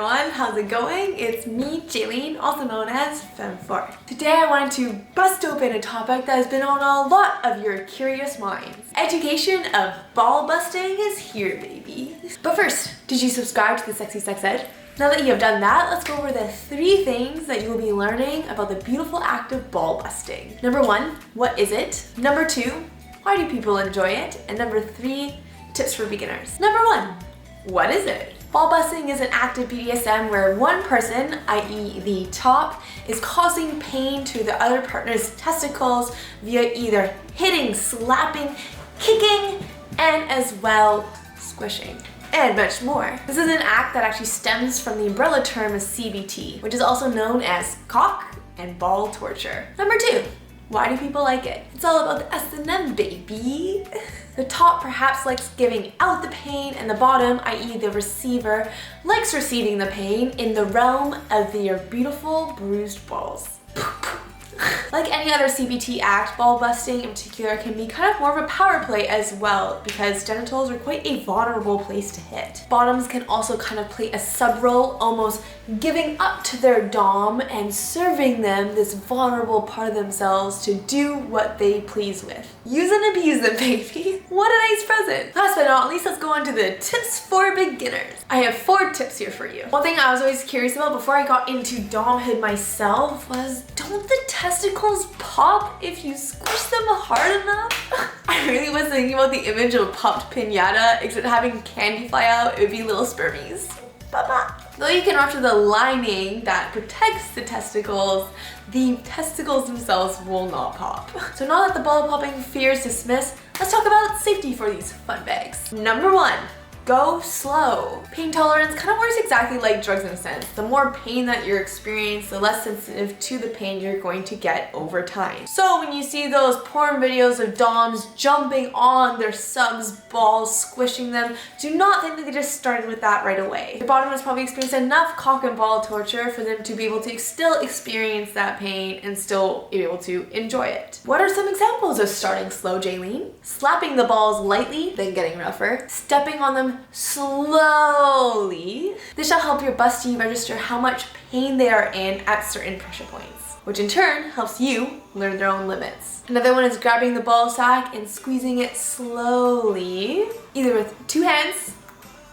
everyone, how's it going? It's me, Jaylene, also known as Femme4. Today I wanted to bust open a topic that has been on a lot of your curious minds. Education of ball busting is here, baby. But first, did you subscribe to the Sexy Sex Ed? Now that you have done that, let's go over the 3 things that you will be learning about the beautiful act of ball busting. Number 1, what is it? Number 2, why do people enjoy it? And number 3, tips for beginners. Number 1, what is it? Ball busting is an act of BDSM where one person, i.e. the top, is causing pain to the other partner's testicles via either hitting, slapping, kicking, and as well squishing, and much more. This is an act that actually stems from the umbrella term of CBT, which is also known as cock and ball torture. Number 2, why do people like it? It's all about the S&M, baby. The top perhaps likes giving out the pain, and the bottom, i.e. the receiver, likes receiving the pain in the realm of their beautiful bruised balls. Like any other CBT act, ball busting in particular can be kind of more of a power play as well, because genitals are quite a vulnerable place to hit. Bottoms can also kind of play a sub role, almost giving up to their dom and serving them this vulnerable part of themselves to do what they please with. Use and abuse them, baby. What a nice present. Last but not least, let's go on to the tips for beginners. I have 4 tips here for you. One thing I was always curious about before I got into domhood myself was, don't the testicles pop if you squish them hard enough? I really was thinking about the image of a popped piñata, except having candy fly out, it would be little spermies. Bye-bye. Though you can rupture the lining that protects the testicles themselves will not pop. So now that the ball popping fear is dismissed, let's talk about safety for these fun bags. Number 1, go slow. Pain tolerance kind of works exactly like drugs in a sense. The more pain that you're experiencing, the less sensitive to the pain you're going to get over time. So when you see those porn videos of doms jumping on their subs' balls, squishing them, do not think that they just started with that right away. Your bottom has probably experienced enough cock and ball torture for them to be able to still experience that pain and still be able to enjoy it. What are some examples of starting slow, Jaylene? Slapping the balls lightly, then getting rougher. Stepping on them slowly. This shall help your busty register how much pain they are in at certain pressure points, which in turn helps you learn their own limits. Another one is grabbing the ball sack and squeezing it slowly, either with 2 hands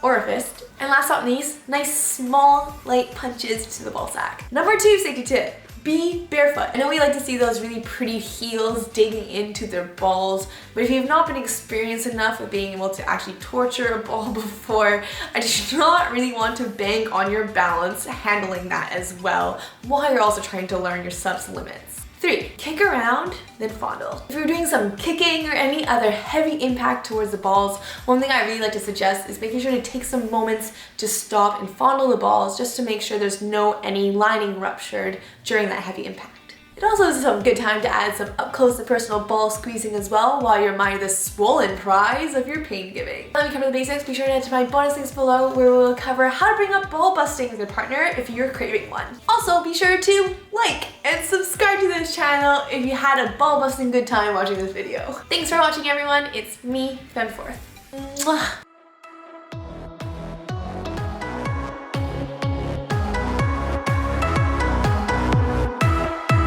or a fist. And last but not least, nice small light punches to the ball sack. Number 2 safety tip. Be barefoot. I know we like to see those really pretty heels digging into their balls, but if you've not been experienced enough of being able to actually torture a ball before, I do not really want to bank on your balance handling that as well, while you're also trying to learn your sub's limits. 3, kick around, then fondle. If you're doing some kicking or any other heavy impact towards the balls, one thing I really like to suggest is making sure to take some moments to stop and fondle the balls just to make sure there's any lining ruptured during that heavy impact. It also is some good time to add some up close and personal ball squeezing as well while you're minding the swollen prize of your pain giving. Let me cover the basics. Be sure to head to my bonus links below where we'll cover how to bring up ball busting with your partner if you're craving one. Also, be sure to like and subscribe to this channel if you had a ball busting good time watching this video. Thanks for watching, everyone. It's me, Femme4. Mwah.